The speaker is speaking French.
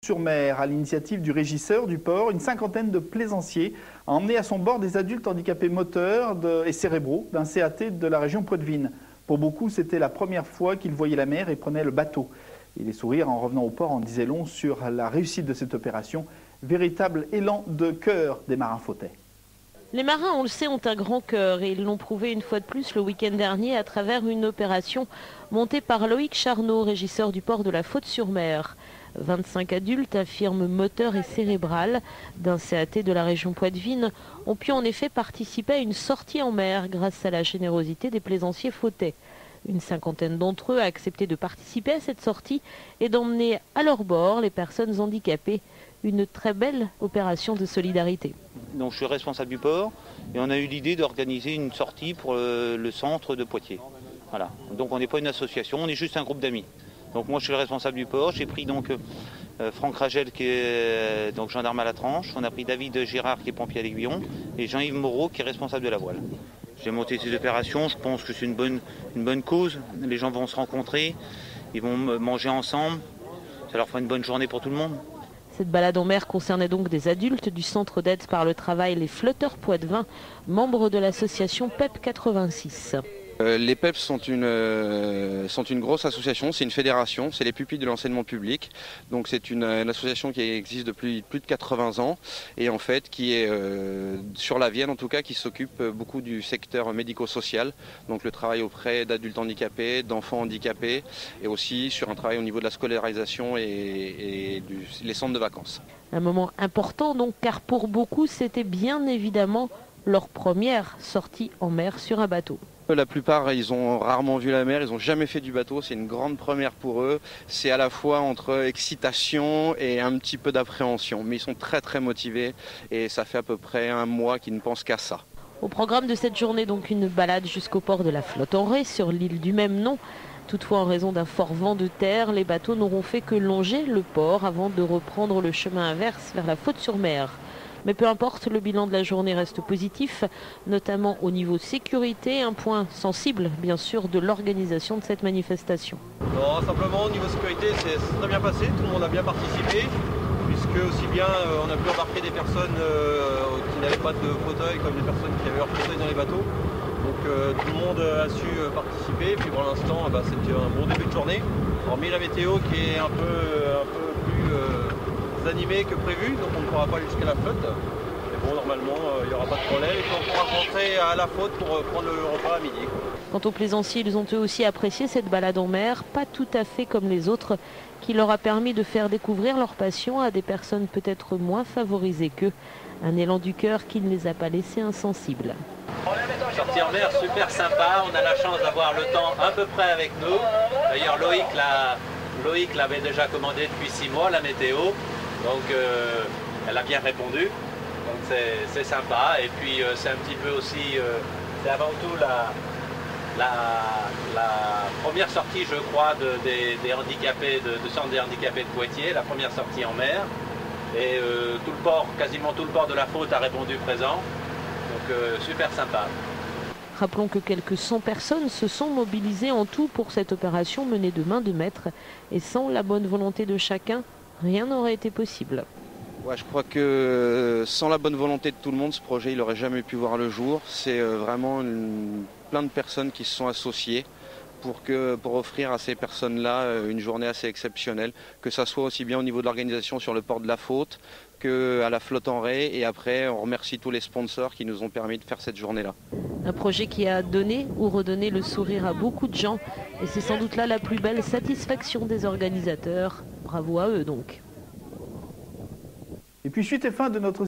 Faute-sur-Mer. À l'initiative du régisseur du port, une cinquantaine de plaisanciers a emmené à son bord des adultes handicapés moteurs et cérébraux d'un CAT de la région Poitevine. Pour beaucoup, c'était la première fois qu'ils voyaient la mer et prenaient le bateau. Et les sourires en revenant au port en disaient long sur la réussite de cette opération. Véritable élan de cœur des marins fautais. Les marins, on le sait, ont un grand cœur et ils l'ont prouvé une fois de plus le week-end dernier à travers une opération montée par Loïc Charnot, régisseur du port de la Faute-sur-Mer. 25 adultes, infirmes moteurs et cérébrales d'un CAT de la région Poitevine ont pu en effet participer à une sortie en mer grâce à la générosité des plaisanciers fautais. Une cinquantaine d'entre eux a accepté de participer à cette sortie et d'emmener à leur bord les personnes handicapées. Une très belle opération de solidarité. Donc je suis responsable du port et on a eu l'idée d'organiser une sortie pour le centre de Poitiers. Voilà. Donc on n'est pas une association, on est juste un groupe d'amis. Donc moi je suis le responsable du port, j'ai pris donc Franck Ragel qui est donc gendarme à la tranche, on a pris David Girard qui est pompier à l'Aiguillon et Jean-Yves Moreau qui est responsable de la voile. J'ai monté ces opérations, je pense que c'est une bonne cause, les gens vont se rencontrer, ils vont manger ensemble, ça leur fera une bonne journée pour tout le monde. Cette balade en mer concernait donc des adultes du centre d'aide par le travail Les Flotteurs Poitevin, membres de l'association PEP 86. Les PEP sont une grosse association, c'est une fédération, c'est les pupilles de l'enseignement public. Donc c'est une association qui existe depuis plus de 80 ans et en fait qui est sur la Vienne en tout cas, qui s'occupe beaucoup du secteur médico-social. Donc le travail auprès d'adultes handicapés, d'enfants handicapés et aussi sur un travail au niveau de la scolarisation et les centres de vacances. Un moment important donc car pour beaucoup c'était bien évidemment leur première sortie en mer sur un bateau. La plupart, ils ont rarement vu la mer, ils n'ont jamais fait du bateau, c'est une grande première pour eux. C'est à la fois entre excitation et un petit peu d'appréhension, mais ils sont très très motivés et ça fait à peu près un mois qu'ils ne pensent qu'à ça. Au programme de cette journée, donc une balade jusqu'au port de la Flotte-en-Ré sur l'île du même nom. Toutefois, en raison d'un fort vent de terre, les bateaux n'auront fait que longer le port avant de reprendre le chemin inverse vers la Faute-sur-Mer. Mais peu importe, le bilan de la journée reste positif, notamment au niveau sécurité, un point sensible bien sûr de l'organisation de cette manifestation. Non, simplement au niveau sécurité, c'est très bien passé, tout le monde a bien participé, puisque aussi bien on a pu embarquer des personnes qui n'avaient pas de fauteuil comme des personnes qui avaient leur fauteuil dans les bateaux. Donc tout le monde a su participer, puis pour l'instant c'était un bon début de journée, hormis la météo qui est un peu plus animé que prévu, donc on ne pourra pas aller jusqu'à la flotte. Mais bon, normalement, il n'y aura pas de problème et puis on pourra rentrer à la flotte pour prendre le repas à midi. Quant aux plaisanciers, ils ont eux aussi apprécié cette balade en mer, pas tout à fait comme les autres, qui leur a permis de faire découvrir leur passion à des personnes peut-être moins favorisées qu'eux. Un élan du cœur qui ne les a pas laissés insensibles. Sortie en mer, super sympa, on a la chance d'avoir le temps à peu près avec nous. D'ailleurs Loïc l'avait déjà commandé depuis 6 mois, la météo. Donc elle a bien répondu, donc c'est sympa et puis c'est un petit peu aussi, c'est avant tout la première sortie je crois des handicapés, de centre des handicapés de Poitiers, la première sortie en mer et tout le port, quasiment tout le port de la Faute a répondu présent, donc super sympa. Rappelons que quelques 100 personnes se sont mobilisées en tout pour cette opération menée de main de maître et sans la bonne volonté de chacun, rien n'aurait été possible. Ouais, je crois que sans la bonne volonté de tout le monde, ce projet il n'aurait jamais pu voir le jour. C'est vraiment plein de personnes qui se sont associées pour offrir à ces personnes-là une journée assez exceptionnelle, que ça soit aussi bien au niveau de l'organisation sur le port de la Faute qu'à la Flotte-en-Ré. Et après, on remercie tous les sponsors qui nous ont permis de faire cette journée-là. Un projet qui a donné ou redonné le sourire à beaucoup de gens. Et c'est sans doute là la plus belle satisfaction des organisateurs. Bravo à eux donc. Et puis suite et fin de notre